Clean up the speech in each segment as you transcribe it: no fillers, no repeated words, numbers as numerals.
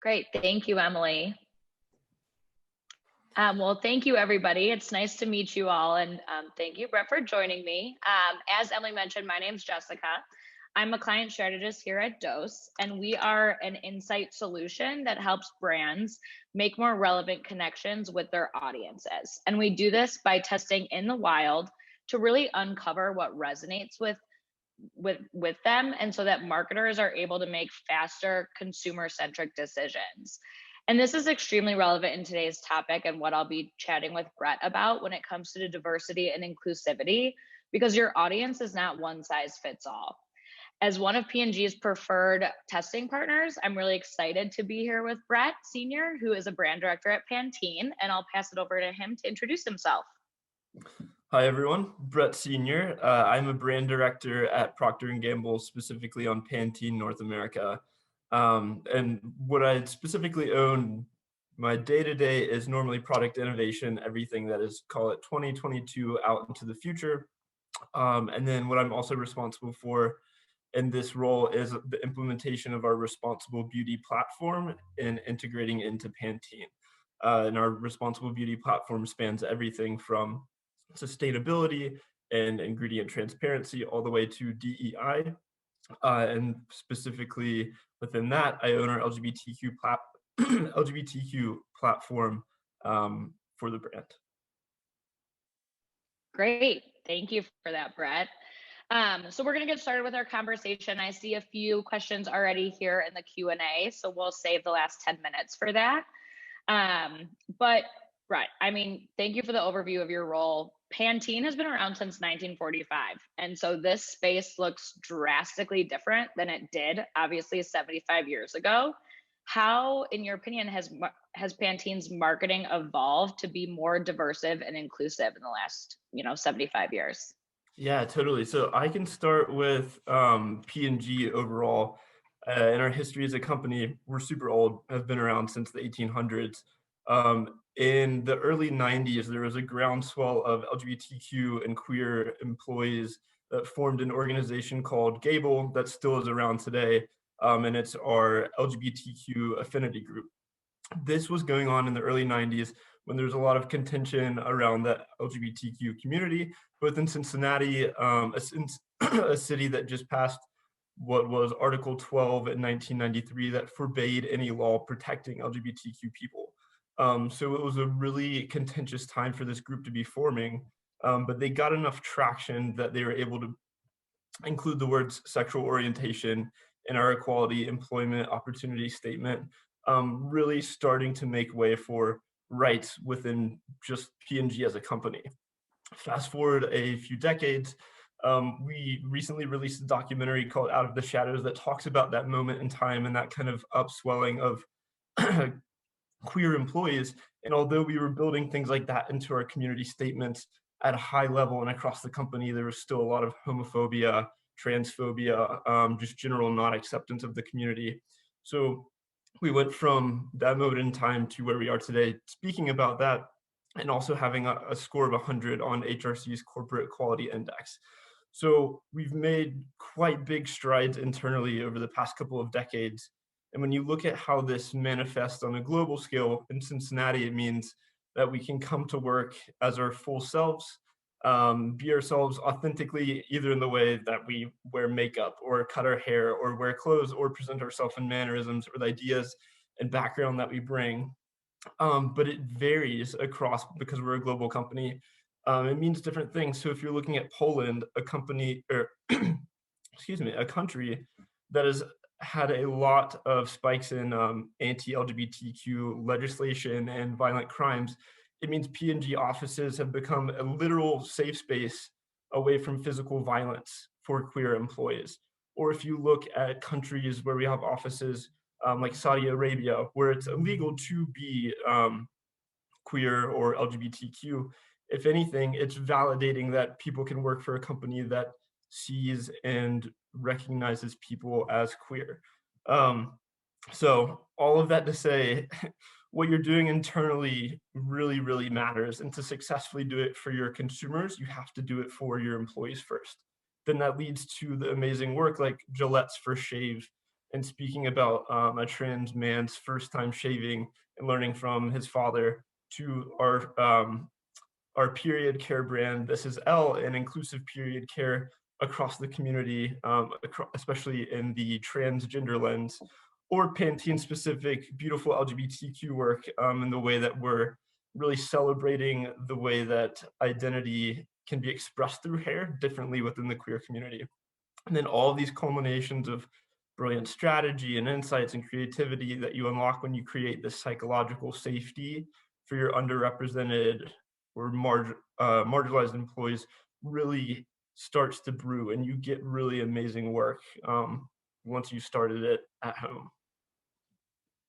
Great. Thank you, Emily. Well, thank you, everybody. It's nice to meet you all. And thank you, Brett, for joining me. As Emily mentioned, my name's Jessica. I'm a client strategist here at Dose, and we are an insight solution that helps brands make more relevant connections with their audiences. And we do this by testing in the wild to really uncover what resonates with them, and so that marketers are able to make faster consumer-centric decisions. And this is extremely relevant in today's topic and what I'll be chatting with Bret about when it comes to diversity and inclusivity, because your audience is not one size fits all. As one of P&G's preferred testing partners, I'm really excited to be here with Bret Sr., who is a brand director at Pantene, and I'll pass it over to him to introduce himself. Hi, everyone. Bret Sr. I'm a brand director at Procter & Gamble, specifically on Pantene North America. And what I specifically own, my day-to-day is normally product innovation, everything that is, call it 2022 out into the future. And then what I'm also responsible for in this role is the implementation of our responsible beauty platform and integrating into Pantene. And our responsible beauty platform spans everything from sustainability and ingredient transparency all the way to DEI. And specifically within that, I own our LGBTQ platform for the brand. Great. Thank you for that, Bret. So we're going to get started with our conversation. I see a few questions already here in the Q&A, so we'll save the last 10 minutes for that. But Bret, I mean, thank you for the overview of your role. Pantene has been around since 1945, and so this space looks drastically different than it did, obviously, 75 years ago. How, in your opinion, has Pantene's marketing evolved to be more diversive and inclusive in the last, 75 years? Yeah, totally. So I can start with P&G overall. In our history as a company, we're super old, have been around since the 1800s. In the early 90s, there was a groundswell of LGBTQ and queer employees that formed an organization called Gable that still is around today, and it's our LGBTQ affinity group. This was going on in the early 90s when there was a lot of contention around the LGBTQ community, both in Cincinnati, a city that just passed what was Article 12 in 1993 that forbade any law protecting LGBTQ people. So it was a really contentious time for this group to be forming, but they got enough traction that they were able to include the words sexual orientation in our equality employment opportunity statement, really starting to make way for rights within just P&G as a company. Fast forward a few decades, we recently released a documentary called Out of the Shadows that talks about that moment in time and that kind of upswelling of queer employees. And although we were building things like that into our community statements at a high level and across the company, there was still a lot of homophobia, transphobia, just general non-acceptance of the community. So we went from that moment in time to where we are today, speaking about that, and also having a score of 100 on HRC's Corporate Quality Index. So we've made quite big strides internally over the past couple of decades. And when you look at how this manifests on a global scale, in Cincinnati, it means that we can come to work as our full selves, be ourselves authentically, either in the way that we wear makeup or cut our hair or wear clothes or present ourselves in mannerisms or the ideas and background that we bring. But it varies across, because we're a global company. It means different things. So if you're looking at Poland, a company, or a country that has had a lot of spikes in anti-LGBTQ legislation and violent crimes, it means P&G offices have become a literal safe space away from physical violence for queer employees. Or if you look at countries where we have offices like Saudi Arabia, where it's illegal to be queer or LGBTQ, if anything, it's validating that people can work for a company that sees and recognizes people as queer. So all of that to say, what you're doing internally really, really matters. And to successfully do it for your consumers, you have to do it for your employees first. Then that leads to the amazing work like Gillette's First Shave, and speaking about a trans man's first time shaving and learning from his father to our period care brand. This is L, an inclusive period care across the community, especially in the transgender lens, or Pantene specific beautiful LGBTQ work in the way that we're really celebrating the way that identity can be expressed through hair differently within the queer community. And then all of these culminations of brilliant strategy and insights and creativity that you unlock when you create this psychological safety for your underrepresented or marginalized employees really starts to brew, and you get really amazing work once you started it at home.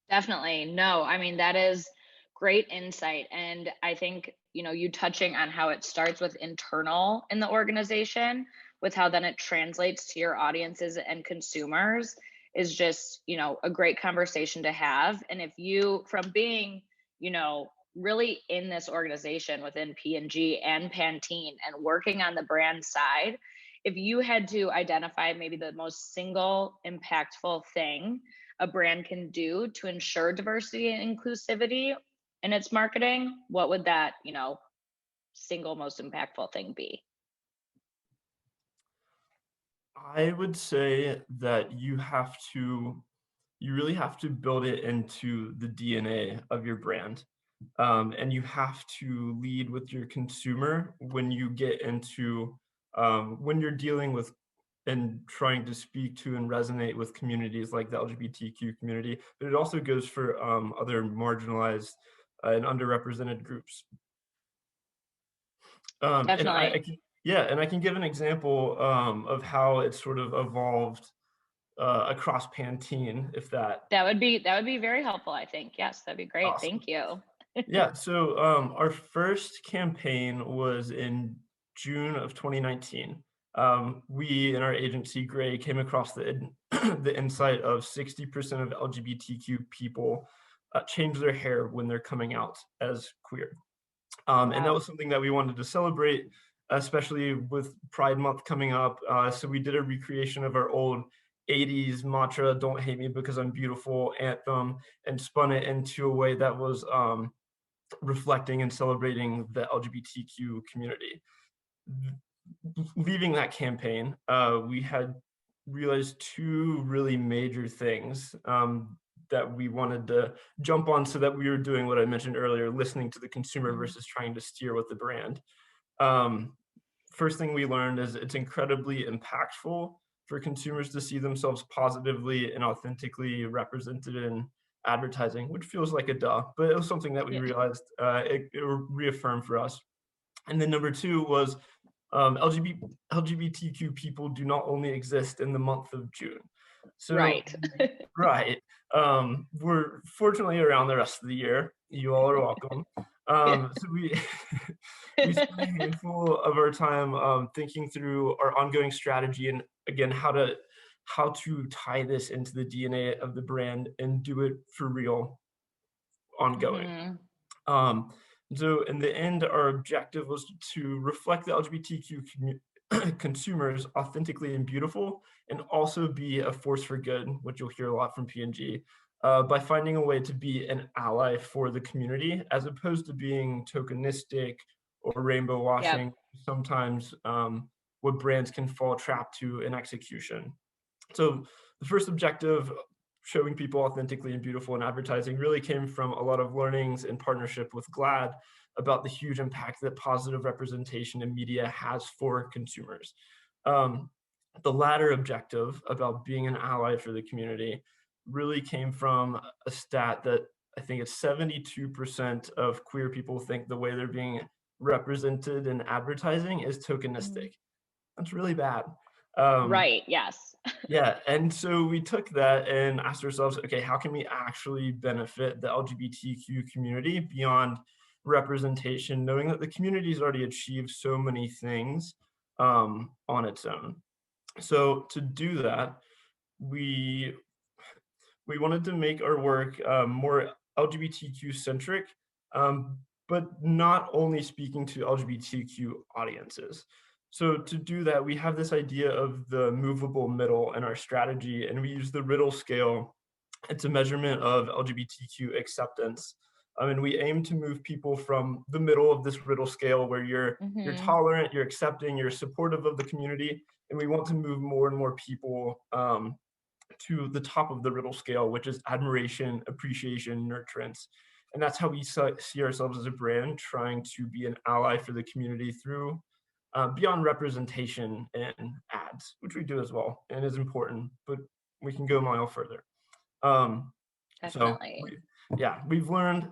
Definitely. No, I mean, that is great insight. And I think, you touching on how it starts with internal in the organization, with how then it translates to your audiences and consumers is just, a great conversation to have. And if you, from being, really in this organization within P&G and Pantene and working on the brand side, if you had to identify maybe the most single impactful thing a brand can do to ensure diversity and inclusivity in its marketing, what would that, single most impactful thing be? I would say that you really have to build it into the DNA of your brand. And you have to lead with your consumer when you get into when you're dealing with and trying to speak to and resonate with communities like the LGBTQ community, but it also goes for other marginalized and underrepresented groups. And I Definitely. can, yeah, and I can give an example of how it sort of evolved across Pantene, if that. That would be very helpful, I think. Yes, that'd be great. Awesome. Thank you. Yeah, so our first campaign was in June of 2019. We in our agency, Gray, came across the insight of 60% of LGBTQ people change their hair when they're coming out as queer. And that Wow. was something that we wanted to celebrate, especially with Pride Month coming up. So we did a recreation of our old 80s mantra, "Don't hate me because I'm beautiful" anthem, and spun it into a way that was reflecting and celebrating the LGBTQ community. Leaving that campaign, we had realized two really major things that we wanted to jump on so that we were doing what I mentioned earlier, listening to the consumer Mhm. versus trying to steer with the brand. Um, First thing we learned is it's incredibly impactful for consumers to see themselves positively and authentically represented in advertising, which feels like a duh, but it was something that we Yeah. realized it reaffirmed for us. And then number two was LGBTQ people do not only exist in the month of June. So, Right. right, we're fortunately around the rest of the year. You all are welcome. Yeah. So we we spent a handful of our time thinking through our ongoing strategy and again how to tie this into the DNA of the brand and do it for real ongoing. Mhm. Um, so in the end, our objective was to reflect the LGBTQ consumers authentically and beautiful, and also be a force for good, which you'll hear a lot from P&G, by finding a way to be an ally for the community, as opposed to being tokenistic or rainbow Yep. washing, sometimes what brands can fall trapped to in execution. So the first objective, showing people authentically and beautiful in advertising, really came from a lot of learnings in partnership with GLAAD about the huge impact that positive representation in media has for consumers. Um, the latter objective about being an ally for the community really came from a stat that I think it's 72% of queer people think the way they're being represented in advertising is tokenistic. Mhm. That's really bad. Um, Right. Yes. yeah, and so we took that and asked ourselves, okay, how can we actually benefit the LGBTQ community beyond representation, knowing that the community's already achieved so many things on its own. So to do that, we we wanted to make our work more LGBTQ centric, but not only speaking to LGBTQ audiences. So to do that, we have this idea of the movable middle in our strategy, and we use the Riddle scale. It's a measurement of LGBTQ acceptance. And we aim to move people from the middle of this Riddle scale where you're Hmm. tolerant, you're accepting, you're supportive of the community, and we want to move more and more people to the top of the Riddle scale, which is admiration, appreciation, nurturance. And that's how we see ourselves as a brand, trying to be an ally for the community through beyond representation and ads, which we do as well and is important, but we can go a mile further. Um, so Definitely. yeah, we've learned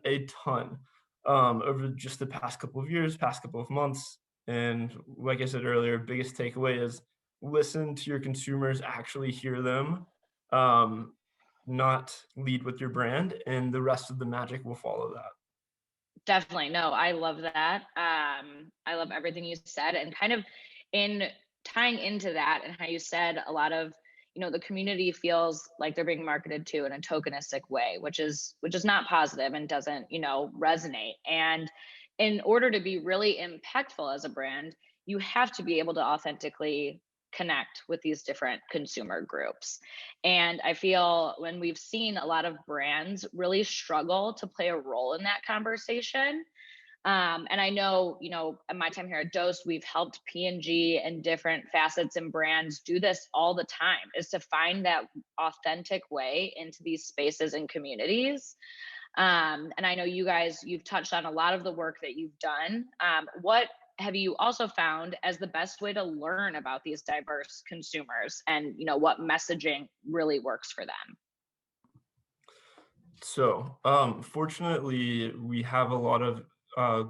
a ton over just the past couple of years, past couple of months, and like I said earlier, biggest takeaway is listen to your consumers, actually hear them, um, not lead with your brand, and the rest of the magic will follow that. Definitely. No, I love that. I love everything you said, and kind of in tying into that and how you said a lot of, the community feels like they're being marketed to in a tokenistic way, which is not positive and doesn't, resonate. And in order to be really impactful as a brand, you have to be able to authentically connect with these different consumer groups. And I feel when we've seen a lot of brands really struggle to play a role in that conversation. And I know, in my time here at Dose, we've helped P&G and different facets and brands do this all the time, is to find that authentic way into these spaces and communities. And I know you've touched on a lot of the work that you've done. What have you also found as the best way to learn about these diverse consumers and, what messaging really works for them? So, fortunately, we have a lot of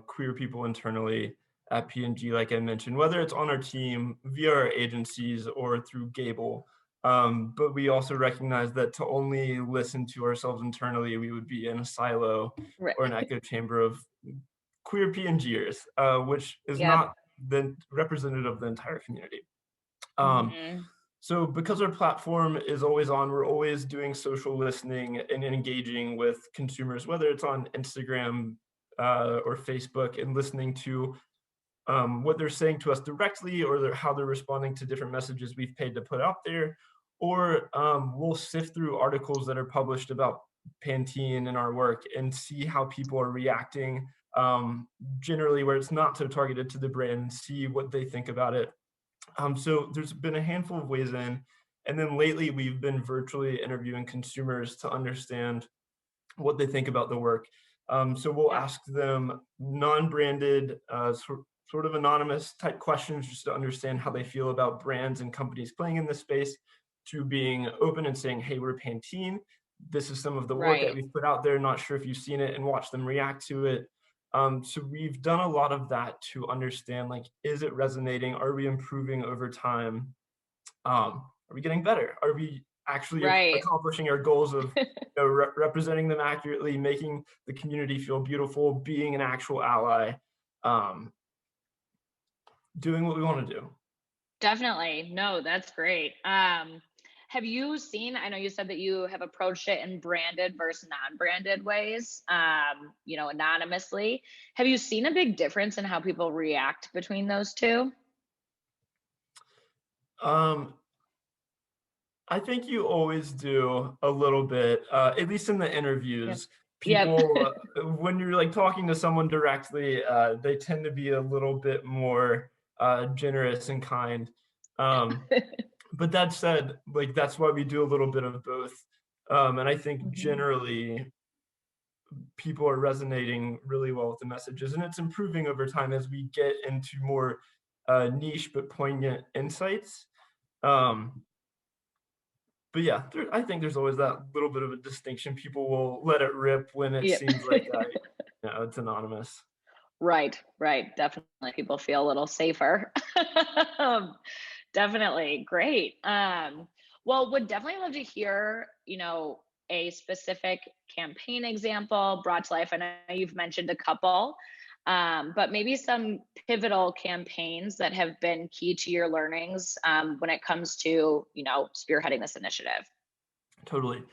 queer people internally at P&G, like I mentioned, whether it's on our team, via our agencies, or through Gable. But we also recognize that to only listen to ourselves internally, we would be in a silo Right. or an echo chamber of queer P&Gers, which is Yep. not the representative of the entire community. Um, Hmm. so because our platform is always on, we're always doing social listening and engaging with consumers, whether it's on Instagram or Facebook, and listening to what they're saying to us directly, or how they're responding to different messages we've paid to put out there. Or we'll sift through articles that are published about Pantene and our work and see how people are reacting, generally where it's not so targeted to the brand, and see what they think about it. So there's been a handful of ways in, and then lately we've been virtually interviewing consumers to understand what they think about the work. So we'll Yep. ask them non-branded, sort of anonymous type questions, just to understand how they feel about brands and companies playing in this space, to being open and saying, hey, we're Pantene. This is some of the work that Right. we've put out there. Not sure if you've seen it, and watch them react to it. So we've done a lot of that to understand, like, is it resonating? Are we improving over time? Are we getting better? Are we actually Right. accomplishing our goals of, representing them accurately, making the community feel beautiful, being an actual ally, um, doing what we want to do? Definitely. No, that's great. Have you seen, I know you said that you have approached it in branded versus non-branded ways, anonymously. Have you seen a big difference in how people react between those two? Um, I think you always do a little bit, at least in the Yep. interviews. Yep. People, when you're like talking to someone directly, they tend to be a little bit more generous and kind. Um, but that said, like, that's why we do a little bit of both. And I think Mhm. generally people are resonating really well with the messages, and it's improving over time as we get into more niche but poignant insights. Um, but yeah, I think there's always that little bit of a distinction. People will let it rip when it Yep. seems like it's anonymous. Right, right. Definitely people feel a little safer. Um, Definitely. Great. Well, would definitely love to hear, a specific campaign example brought to life. I know you've mentioned a couple, but maybe some pivotal campaigns that have been key to your learnings when it comes to, spearheading this initiative. Totally.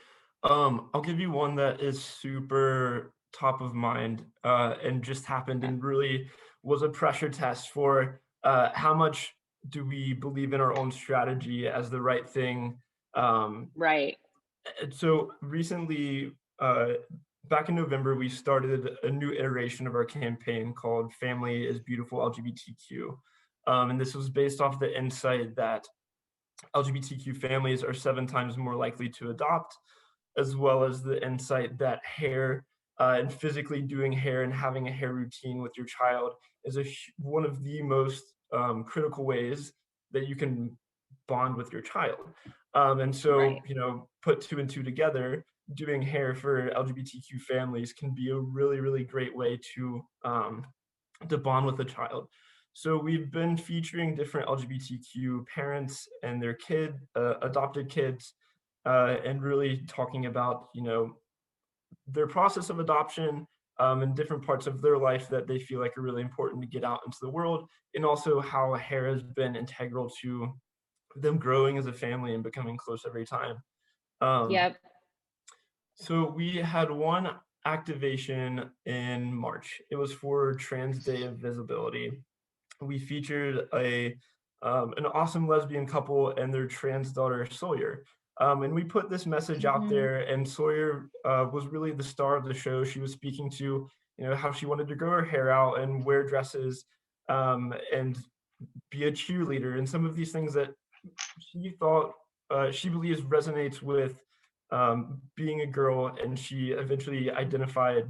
I'll give you one that is super top of mind, and just happened, Okay. and really was a pressure test for how much do we believe in our own strategy as the right thing? Um, Right. and so recently, back in November, we started a new iteration of our campaign called Family is Beautiful LGBTQ. And this was based off the insight that LGBTQ families are 7 times more likely to adopt, as well as the insight that hair and physically doing hair and having a hair routine with your child is one of the most critical ways that you can bond with your child. And so, Right. put two and two together, doing hair for LGBTQ families can be a really, really great way to bond with a child. So we've been featuring different LGBTQ parents and their adopted kids, and really talking about, their process of adoption, and different parts of their life that they feel like are really important to get out into the world, and also how hair has been integral to them growing as a family and becoming close every time. Um, Yep. so we had one activation in March. It was for Trans Day of Visibility. We featured an awesome lesbian couple and their trans daughter Sawyer. And we put this message out Hmm. there, and Sawyer was really the star of the show. She was speaking to, how she wanted to grow her hair out and wear dresses, and be a cheerleader, and some of these things that she believes resonates with being a girl, and she eventually identified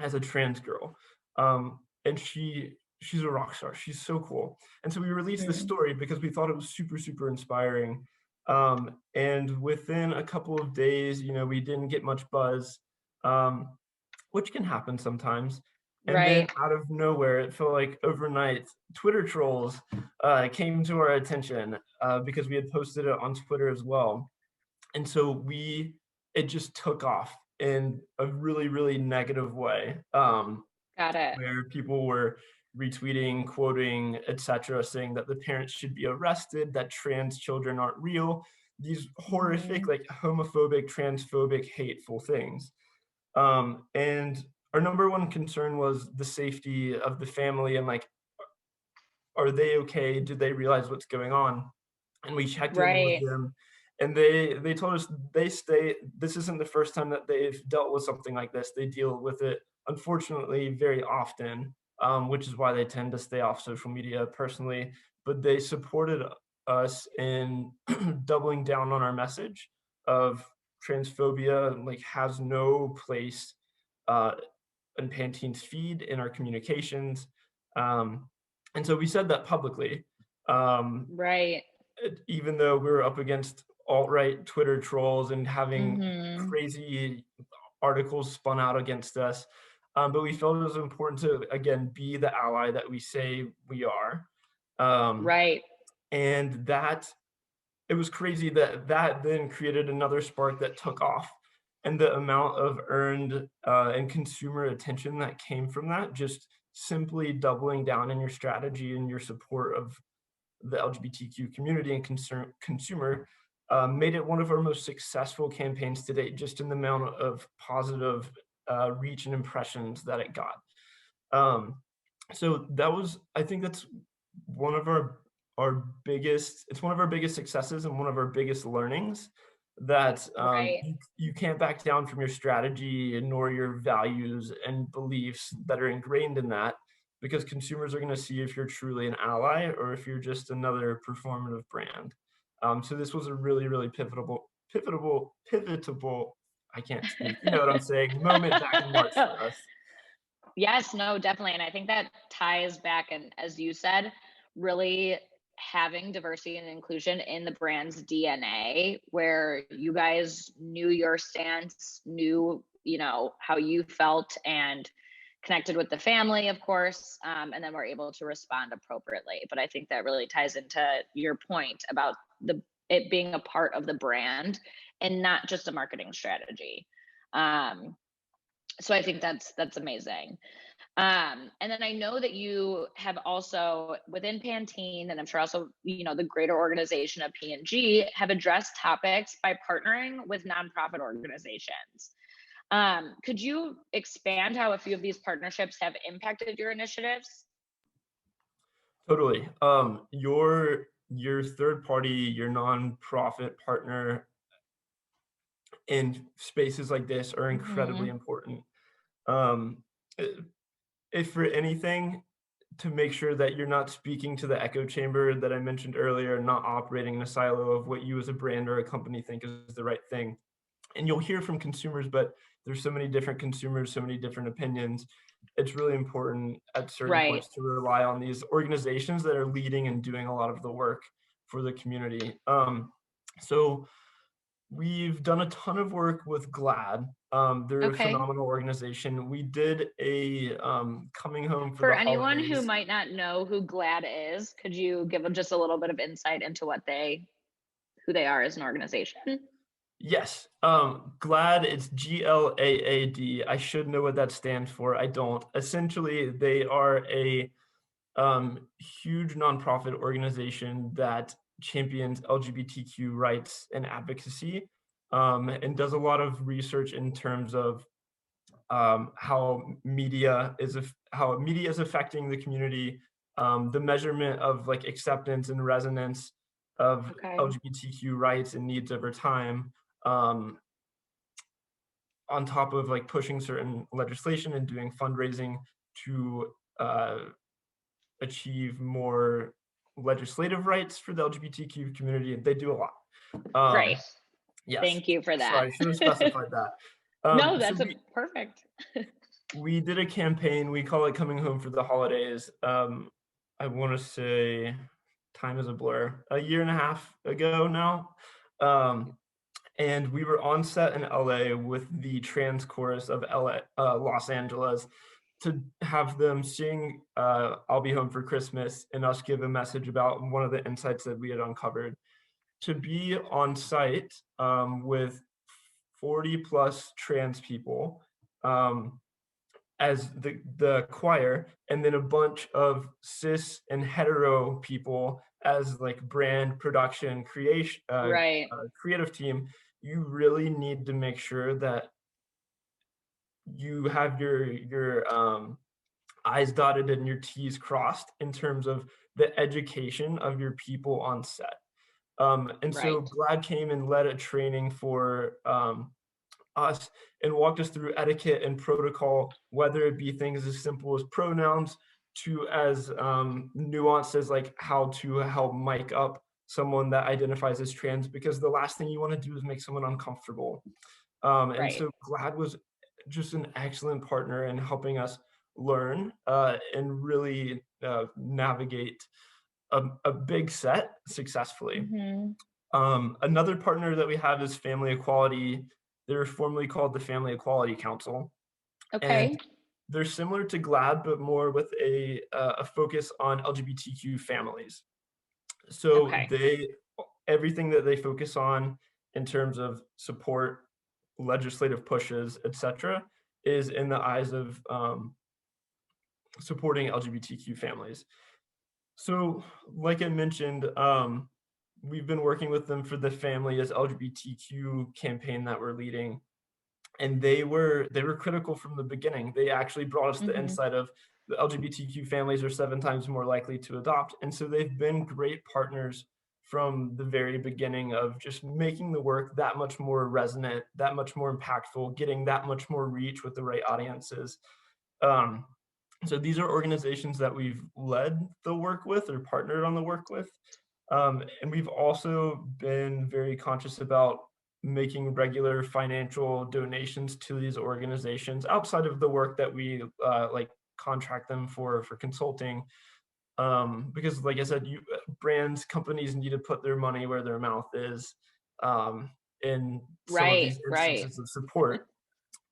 as a trans girl. And she's a rock star. She's so cool. And so we released this Hmm. story because we thought it was super, super inspiring. And within a couple of days, we didn't get much buzz, um, which can happen sometimes. And then Right. out of nowhere, it felt like overnight, Twitter trolls came to our attention because we had posted it on Twitter as well. And so it just took off in a really, really negative way, Got it. where people were retweeting, quoting, etc., saying that the parents should be arrested, that trans children aren't real, these horrific, Hmm. like homophobic, transphobic, hateful things. And our number one concern was the safety of the family, and like, are they okay? Do they realize what's going on? And we checked in with Right. them, and they told us this isn't the first time that they've dealt with something like this. They deal with it, unfortunately, very often, which is why they tend to stay off social media personally. But they supported us in doubling down on our message of transphobia, like, has no place uh, in Pantene's feed, in our communications. Um, and so we said that publicly. Um, Right. Even though we were up against alt-right Twitter trolls and having Hmm. crazy articles spun out against us. But we felt it was important to, again, be the ally that we say we are. Um, Right. and it was crazy that then created another spark that took off. And the amount of earned and consumer attention that came from that, just simply doubling down in your strategy and your support of the LGBTQ community and consumer, made it one of our most successful campaigns to date, just in the amount of positive reach and impressions that it got. Um, so I think that's one of it's one of our biggest successes and one of our biggest learnings, that Right. you can't back down from your strategy nor your values and beliefs that are ingrained in that, because consumers are going to see if you're truly an ally or if you're just another performative brand. So this was a really, really pivotal, I can't speak, you know what I'm saying, moment back in March for us. Yes, no, definitely. And I think that ties back, and as you said, really having diversity and inclusion in the brand's DNA, where you guys knew your stance, knew, how you felt, and connected with the family, of course, and then we're able to respond appropriately. But I think that really ties into your point about it being a part of the brand and not just a marketing strategy. Um, so I think that's amazing. And then I know that you have also within Pantene, and I'm sure also, the greater organization of P&G, have addressed topics by partnering with nonprofit organizations. Could you expand how a few of these partnerships have impacted your initiatives? Totally. Your third party, your nonprofit partner in spaces like this are incredibly Hmm. important. Um, i- if for anything, to make sure that you're not speaking to the echo chamber that I mentioned earlier, not operating in a silo of what you as a brand or a company think is the right thing. And you'll hear from consumers, but there's so many different consumers, so many different opinions. It's really important at certain Right. points to rely on these organizations that are leading and doing a lot of the work for the community. So we've done a ton of work with GLAD. They're a Okay. phenomenal organization. We did a coming home for For the anyone who holidays. might not know who GLAD is, could you give them just a little bit of insight into who they are as an organization? Yes, GLAD, it's GLAAD. I should know what that stands for. I don't. Essentially, they are a huge nonprofit organization that champions LGBTQ rights and advocacy, and does a lot of research in terms of how media is affecting the community, the measurement of like acceptance and resonance of Okay. LGBTQ rights and needs over time, um, on top of like pushing certain legislation and doing fundraising to uh, achieve more legislative rights for the LGBTQ community. They do a lot. Great. Yes, Thank you for that. sorry, I should have specified that. No, So that's a perfect. we did a campaign. We call it "Coming Home for the Holidays." I want to say time is a blur. A year and a half ago now, um, and we were on set in LA with the trans chorus of Los Angeles, to have them sing "I'll Be Home for Christmas" and us give a message about one of the insights that we had uncovered. To be on site with 40 plus trans people, as the choir, and then a bunch of cis and hetero people as like brand production creation, Right. creative team. You really need to make sure that you have your I's dotted and your T's crossed in terms of the education of your people on set. And so Right. Glad came and led a training for us and walked us through etiquette and protocol, whether it be things as simple as pronouns to as nuanced as like how to help mic up someone that identifies as trans, because the last thing you want to do is make someone uncomfortable. And Right. so Glad was just an excellent partner in helping us learn and really navigate a big set successfully. Hmm. Another partner that we have is Family Equality. They're formerly called the Family Equality Council, and Okay. they're similar to GLAD, but more with a focus on LGBTQ families. So Okay. they everything that they focus on in terms of support, legislative pushes, etc., is in the eyes of supporting LGBTQ families. So, like I mentioned, we've been working with them for the Family as LGBTQ campaign that we're leading, and they were critical from the beginning. They actually brought us the Hmm. insight of the LGBTQ families are 7 times more likely to adopt, and so they've been great partners from the very beginning of just making the work that much more resonant, that much more impactful, getting that much more reach with the right audiences. Um, so these are organizations that we've led the work with or partnered on the work with. And we've also been very conscious about making regular financial donations to these organizations outside of the work that we like contract them for consulting. Because like I said, brands, companies need to put their money where their mouth is um, in some of Right. these Right. instances of support.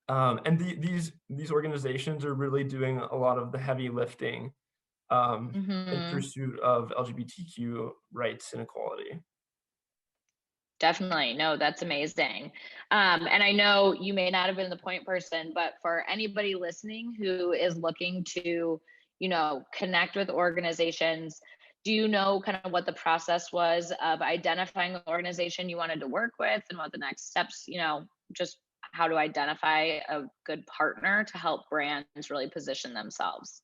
And these organizations are really doing a lot of the heavy lifting in Hmm. pursuit of LGBTQ rights and equality. Definitely. No, that's amazing. And I know you may not have been the point person, but for anybody listening who is looking to, connect with organizations, do you know kind of what the process was of identifying the organization you wanted to work with and what the next steps, just how to identify a good partner to help brands really position themselves?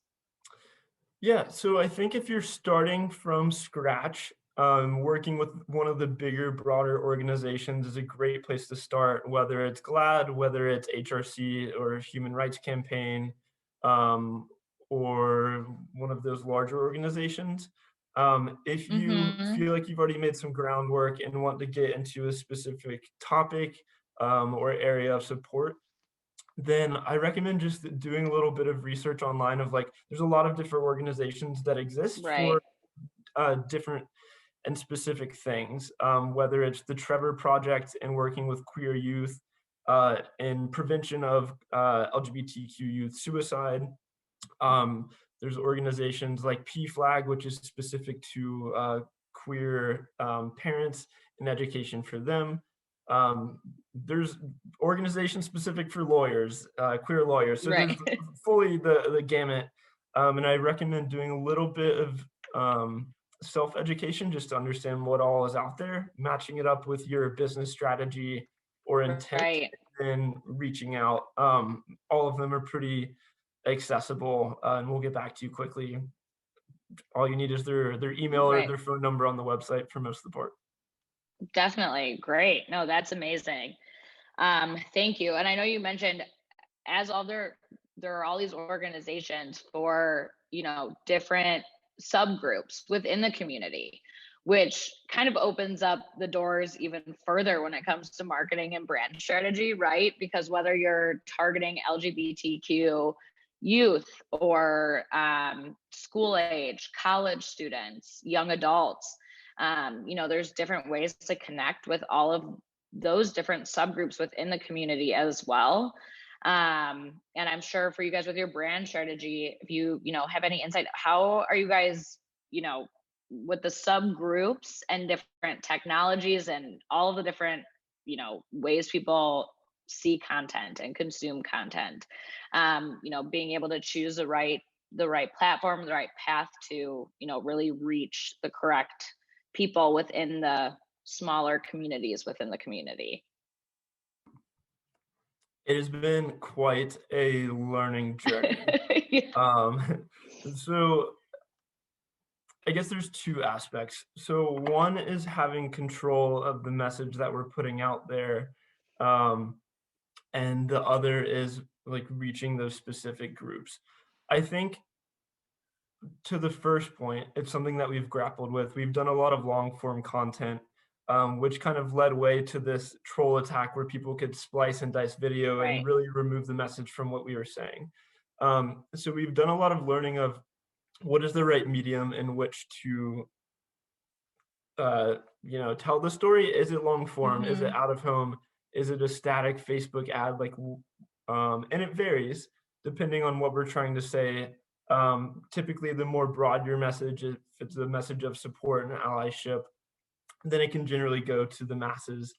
Yeah, so I think if you're starting from scratch, working with one of the bigger, broader organizations is a great place to start, whether it's GLAAD, whether it's HRC or Human Rights Campaign, um, or one of those larger organizations. If you Mm-hmm. feel like you've already made some groundwork and want to get into a specific topic, or area of support, then I recommend just doing a little bit of research online of like, there's a lot of different organizations that exist Right. for different and specific things, whether it's the Trevor Project and working with queer youth in prevention of LGBTQ youth suicide. There's organizations like PFLAG, which is specific to queer parents and education for them. Um, there's organizations specific for lawyers, queer lawyers. So there's Right. fully the gamut. And I recommend doing a little bit of self-education just to understand what all is out there, matching it up with your business strategy or intent, Right. and then reaching out. All of them are pretty accessible, and we'll get back to you quickly. All you need is their email or Right. their phone number on the website for most of the part. Definitely. Great. No, that's amazing. Thank you. And I know you mentioned as all there are all these organizations for, different subgroups within the community, which kind of opens up the doors even further when it comes to marketing and brand strategy, right? Because whether you're targeting LGBTQ youth or school age, college students, young adults, there's different ways to connect with all of those different subgroups within the community as well. And I'm sure for you guys with your brand strategy, if you have any insight, how are you guys, you know, with the subgroups and different technologies and all of the different, ways people see content and consume content, being able to choose the right platform, the right path to, really reach the correct people within the smaller communities within the community. It has been quite a learning journey. Yeah. Um, so I guess there's two aspects. So one is having control of the message that we're putting out there, um, and the other is like reaching those specific groups. I think to the first point, it's something that we've grappled with. We've done a lot of long form content, which kind of led way to this troll attack where people could splice and dice video and Right. really remove the message from what we were saying. So we've done a lot of learning of what is the right medium in which to tell the story. Is it long form? Is it Mhm. out of home? Is it a static Facebook ad? And it varies depending on what we're trying to say. Typically, the more broad your message, if it's a message of support and allyship, then it can generally go to the masses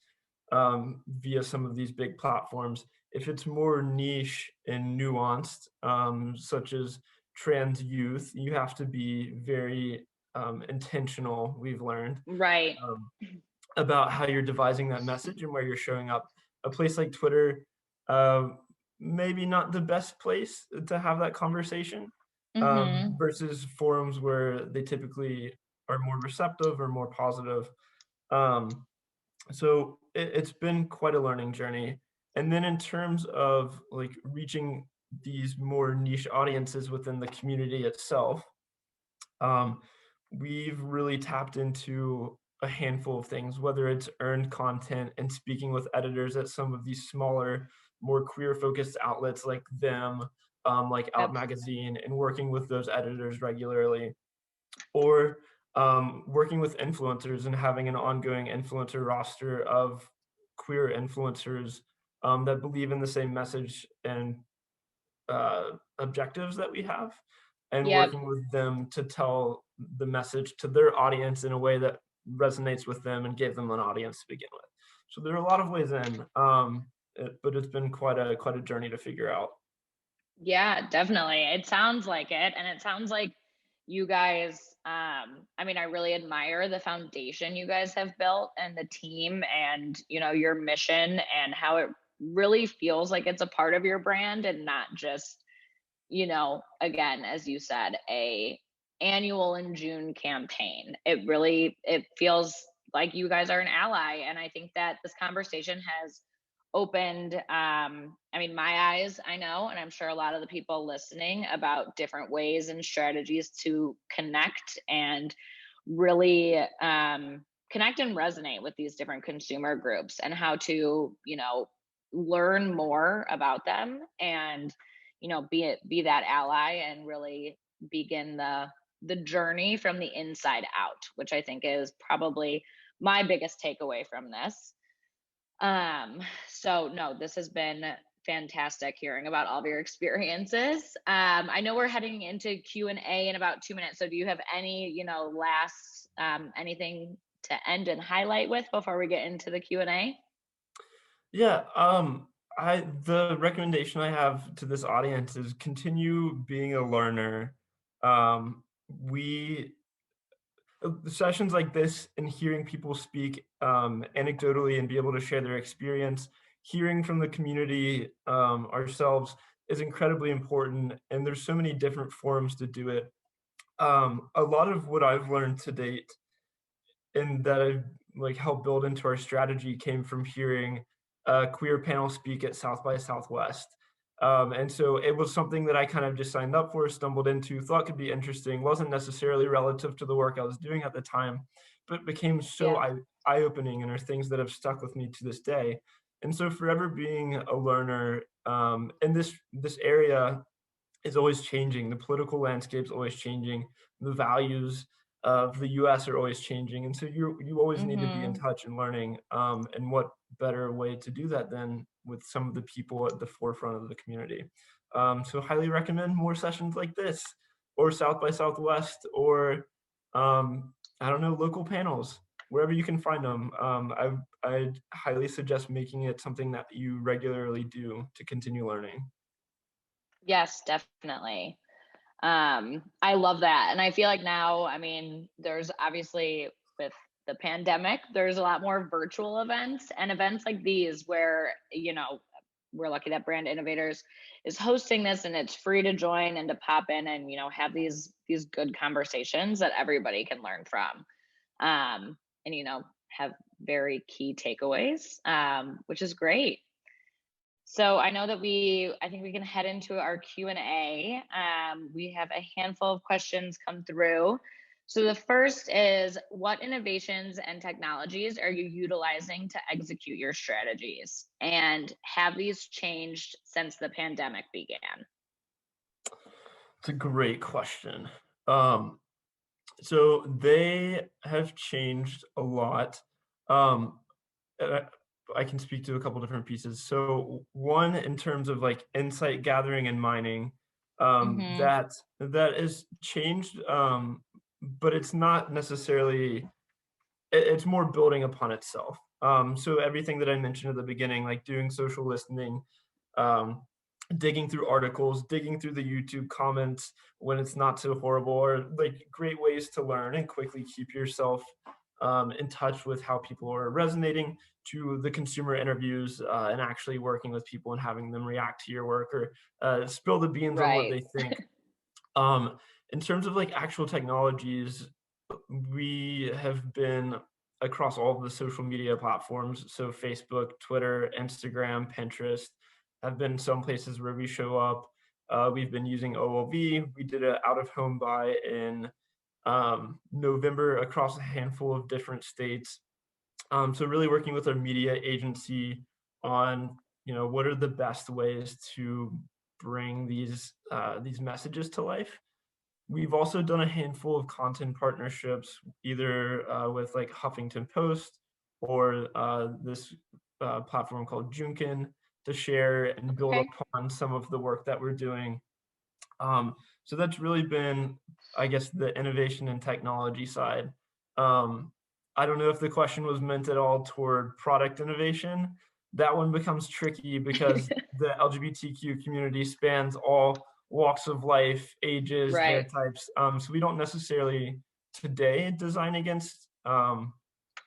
via some of these big platforms. If it's more niche and nuanced, such as trans youth, you have to be very intentional, we've learned, Right. um, about how you're devising that message and where you're showing up. A place like Twitter, uh, maybe not the best place to have that conversation, Mhm. versus forums where they typically are more receptive or more positive. Um, so it's been quite a learning journey. And then in terms of like reaching these more niche audiences within the community itself, um, we've really tapped into a handful of things, whether it's earned content and speaking with editors at some of these smaller, more queer focused outlets like them, like Out Yep. Magazine, and working with those editors regularly, or working with influencers and having an ongoing influencer roster of queer influencers that believe in the same message and objectives that we have, and Yep. working with them to tell the message to their audience in a way that resonates with them and gave them an audience to begin with. So there are a lot of ways in, but it's been quite a journey to figure out. Yeah, definitely. It sounds like it. And it sounds like you guys, I mean, I really admire the foundation you guys have built and the team and, your mission and how it really feels like it's a part of your brand and not just, again, as you said, a annual in June campaign. It feels like you guys are an ally, and I think that this conversation has opened I mean my eyes, I know, and I'm sure a lot of the people listening, about different ways and strategies to connect and really connect and resonate with these different consumer groups, and how to, learn more about them, and be that ally, and really begin the journey from the inside out, which I think is probably my biggest takeaway from this. So no, this has been fantastic hearing about all of your experiences. I know we're heading into Q&A in about 2 minutes. So do you have any, last anything to end and highlight with before we get into the Q&A? Yeah, the recommendation I have to this audience is continue being a learner. We Sessions like this and hearing people speak anecdotally and be able to share their experience, hearing from the community ourselves is incredibly important. And there's so many different forums to do it. A lot of what I've learned to date and that I've like helped build into our strategy came from hearing a queer panel speak at South by Southwest. And so it was something that I kind of just signed up for, stumbled into, thought could be interesting, wasn't necessarily relative to the work I was doing at the time, but became so Yeah. eye-opening and are things that have stuck with me to this day. And so forever being a learner in this area is always changing. The political landscape is always changing. The values of the U.S. are always changing, and so you always need to be in Mm-hmm. touch and learning. And what better way to do that than with some of the people at the forefront of the community? So highly recommend more sessions like this, or South by Southwest, or I don't know, local panels wherever you can find them. I highly suggest making it something that you regularly do to continue learning. Yes, definitely. I love that. And I feel like now, I mean, there's obviously, with the pandemic, there's a lot more virtual events, and events like these where, we're lucky that Brand Innovators is hosting this, and it's free to join and to pop in and, have these good conversations that everybody can learn from. And have very key takeaways, which is great. So I know that I think we can head into our Q&A. We have a handful of questions come through. So the first is, what innovations and technologies are you utilizing to execute your strategies? And have these changed since the pandemic began? It's a great question. Um, so they have changed a lot. Um, uh, I can speak to a couple different pieces. So one, in terms of like insight gathering and mining, Mm-hmm. that is changed, but it's not necessarily. It's more building upon itself. So everything that I mentioned at the beginning, like doing social listening, um, digging through articles, digging through the YouTube comments when it's not so horrible, or like great ways to learn and quickly keep yourself in touch with how people are resonating, to the consumer interviews and actually working with people and having them react to your work, or spill the beans on what Right. they think. Um, in terms of like actual technologies, we have been across all of the social media platforms. So Facebook, Twitter, Instagram, Pinterest have been some places where we show up. We've been using OLV. We did an out of home buy in November across a handful of different states. So really working with our media agency on, what are the best ways to bring these messages to life. We've also done a handful of content partnerships, either with like Huffington Post, or this platform called Junkin, to share and build Okay. upon some of the work that we're doing. So that's really been, I guess, the innovation and technology side. Um, I don't know if the question was meant at all toward product innovation. That one becomes tricky because the LGBTQ community spans all walks of life, ages, hair Right. types. So we don't necessarily today design against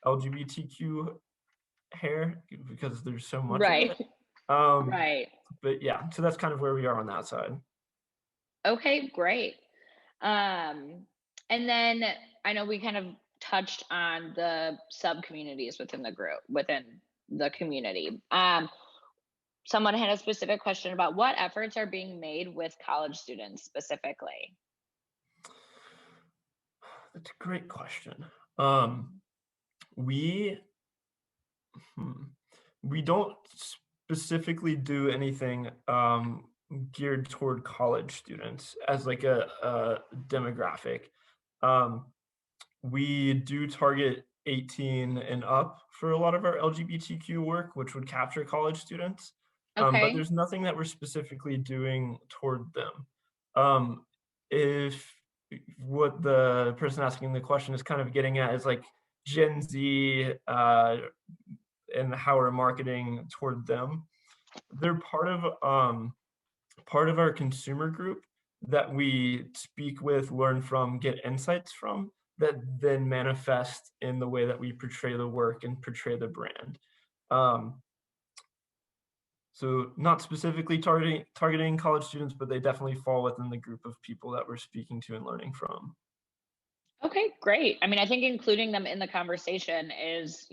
LGBTQ hair because there's so much of Right. it. Um, Right. but yeah, so that's kind of where we are on that side. Okay, great. And then I know we kind of touched on the sub communities within the group, within the community. Someone had a specific question about what efforts are being made with college students specifically. That's a great question. Um, we hmm, we don't specifically do anything geared toward college students as like a demographic. Um, we do target 18 and up for a lot of our LGBTQ work, which would capture college students. But Okay. there's nothing that we're specifically doing toward them. Um, if what the person asking the question is kind of getting at is like Gen Z and how we're marketing toward them, they're part of our consumer group that we speak with, learn from, get insights from, that then manifest in the way that we portray the work and portray the brand. Um, so not specifically targeting college students, but they definitely fall within the group of people that we're speaking to and learning from. Okay, great. I mean, I think including them in the conversation is,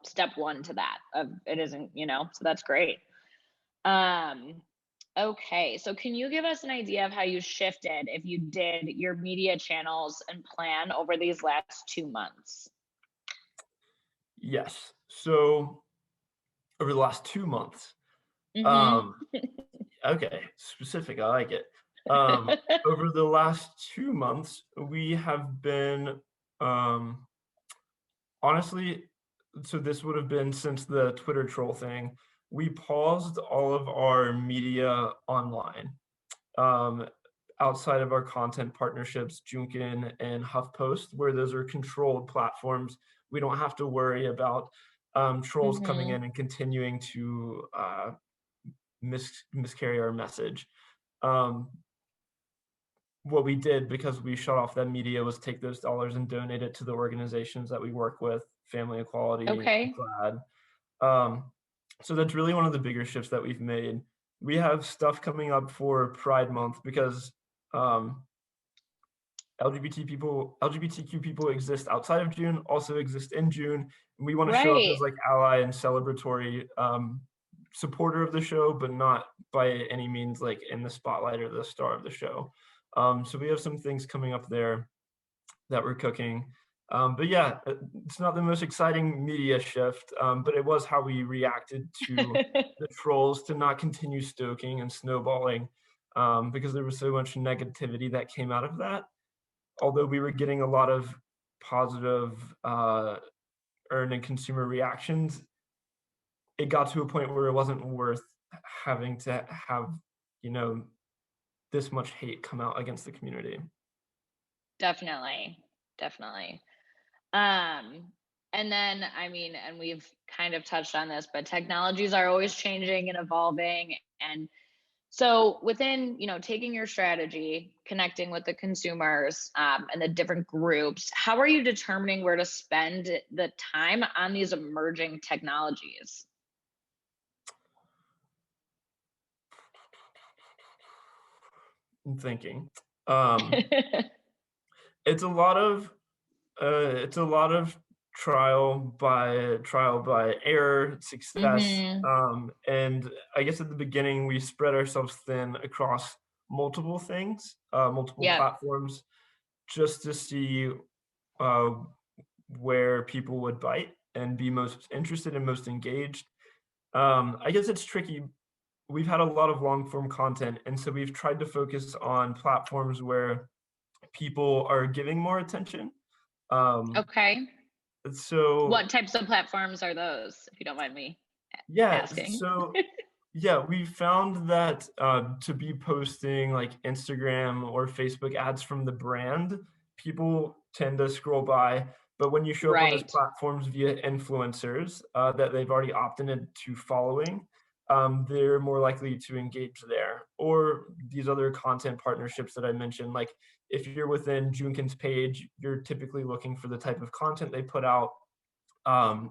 step one to that. It isn't, so that's great. Um, okay, so can you give us an idea of how you shifted, if you did, your media channels and plan over these last 2 months? Yes. So over the last 2 months, Mm-hmm. um, okay, specific, I like it. Um, Over the last 2 months, we have been, um, honestly, so this would have been since the Twitter troll thing. We paused all of our media online, um, outside of our content partnerships, Junkin and HuffPost, where those are controlled platforms. We don't have to worry about trolls coming Mm-hmm. in and continuing to miscarry our message. Um, what we did, because we shut off that media, was take those dollars and donate it to the organizations that we work with, Family Equality, Okay. GLAAD. Um, so that's really one of the bigger shifts that we've made. We have stuff coming up for Pride Month because um, LGBTQ people exist outside of June, also exist in June, and we want to show up Right. as like ally and celebratory supporter of the show, but not by any means like in the spotlight or the star of the show. So we have some things coming up there that we're cooking. But yeah, it's not the most exciting media shift, but it was how we reacted to the trolls to not continue stoking and snowballing, because there was so much negativity that came out of that. Although we were getting a lot of positive earned and consumer reactions, it got to a point where it wasn't worth having to have, you know, this much hate come out against the community. Definitely. Definitely. Um, and then, I mean, and we've kind of touched on this, but technologies are always changing and evolving. And so within, taking your strategy, connecting with the consumers, and the different groups, how are you determining where to spend the time on these emerging technologies? I'm thinking. Um, it's a lot of trial by error, success, Hmm. and I guess at the beginning we spread ourselves thin across multiple things, multiple Yep. platforms, just to see uh, where people would bite and be most interested and most engaged. I guess it's tricky. We've had a lot of long form content, and so we've tried to focus on platforms where people are giving more attention. Um, Okay. so What types of platforms are those, if you don't mind me yeah, asking? so yeah, we found that to be posting like Instagram or Facebook ads from the brand, people tend to scroll by. But when you show up on those Right. platforms via influencers that they've already opted into following, they're more likely to engage there. Or these other content partnerships that I mentioned, like if you're within Junkin's page, you're typically looking for the type of content they put out.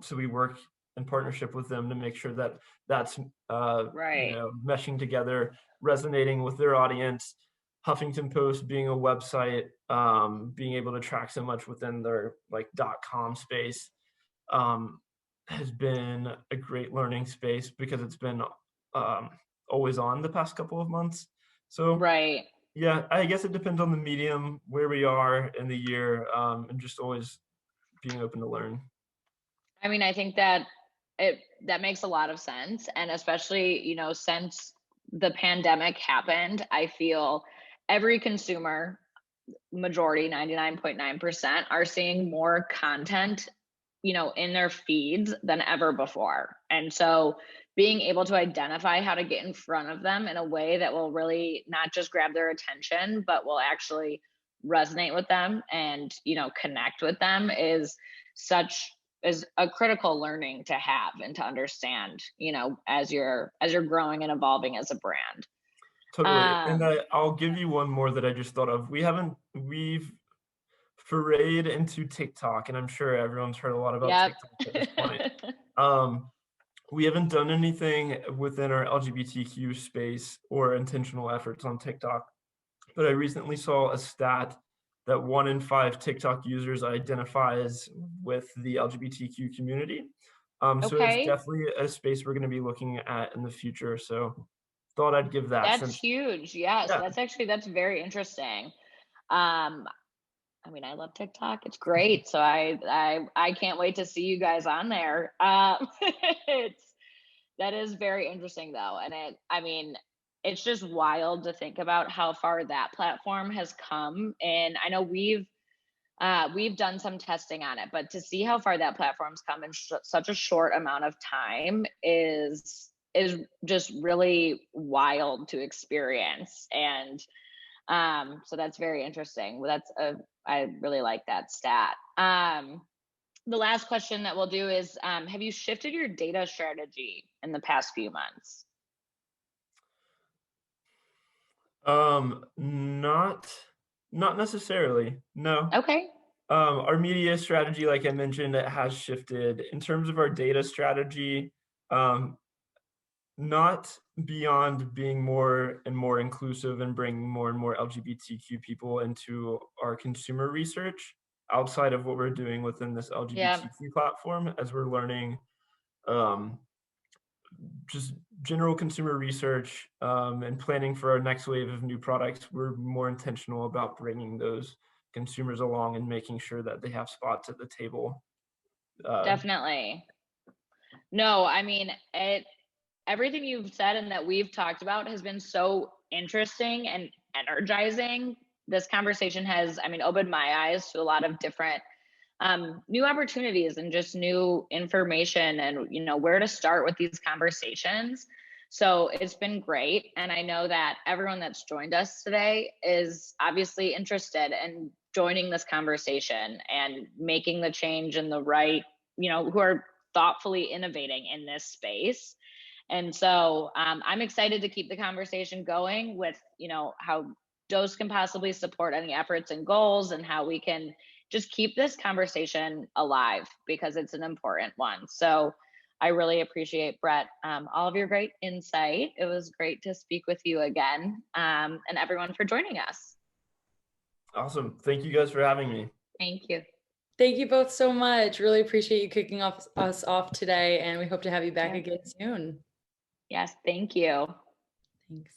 So we work in partnership with them to make sure that that's Right. meshing together, resonating with their audience. Huffington Post being a website, being able to track so much within their like .com space, um, has been a great learning space because it's been um, always on the past couple of months. So Right. yeah, I guess it depends on the medium, where we are in the year, and just always being open to learn. I mean, I think that that makes a lot of sense. And especially, since the pandemic happened, I feel every consumer, majority, 99.9%, are seeing more content, in their feeds than ever before. And so being able to identify how to get in front of them in a way that will really not just grab their attention, but will actually resonate with them and, connect with them such is a critical learning to have and to understand, as you're growing and evolving as a brand. Totally, and Um, I'll give you one more that I just thought of. We've forayed into TikTok, and I'm sure everyone's heard a lot about yep. TikTok at this point. Um, we haven't done anything within our LGBTQ space or intentional efforts on TikTok, but I recently saw a stat that 1 in 5 TikTok users identifies with the LGBTQ community. So it's Okay. definitely a space we're gonna be looking at in the future, so thought I'd give that That's since huge. Yes, yeah. that's very interesting. Um, I mean, I love TikTok. It's great. So I can't wait to see you guys on there. It's that is very interesting though, and I mean, it's just wild to think about how far that platform has come. And I know we've done some testing on it, but to see how far that platform's come in such a short amount of time is just really wild to experience. And so that's very interesting. I really like that stat. The last question that we'll do is, have you shifted your data strategy in the past few months? Not not necessarily, no. Okay. Our media strategy, like I mentioned, it has shifted. In terms of our data strategy, um, not beyond being more and more inclusive and bringing more and more LGBTQ people into our consumer research outside of what we're doing within this Yeah, LGBTQ platform as we're learning um, just general consumer research and planning for our next wave of new products. We're more intentional about bringing those consumers along and making sure that they have spots at the table. Uh, definitely. No, I mean, everything you've said and that we've talked about has been so interesting and energizing. This conversation has, I mean, opened my eyes to a lot of different new opportunities and just new information and, where to start with these conversations. So it's been great. And I know that everyone that's joined us today is obviously interested in joining this conversation and making the change in the right, who are thoughtfully innovating in this space. And so I'm excited to keep the conversation going with, how Dose can possibly support any efforts and goals and how we can just keep this conversation alive because it's an important one. So I really appreciate, Bret, all of your great insight. It was great to speak with you again, and everyone for joining us. awesome. Thank you guys for having me. Thank you. Thank you both so much. Really appreciate you kicking us off today, and we hope to have you back Yeah. again soon. Yes, thank you. Thanks.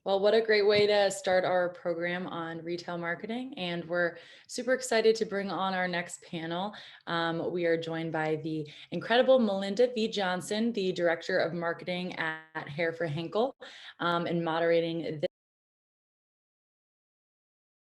Well, what a great way to start our program on retail marketing. And we're super excited to bring on our next panel. We are joined by the incredible Melinda V. Johnson, the Director of Marketing at Hair for Henkel, and moderating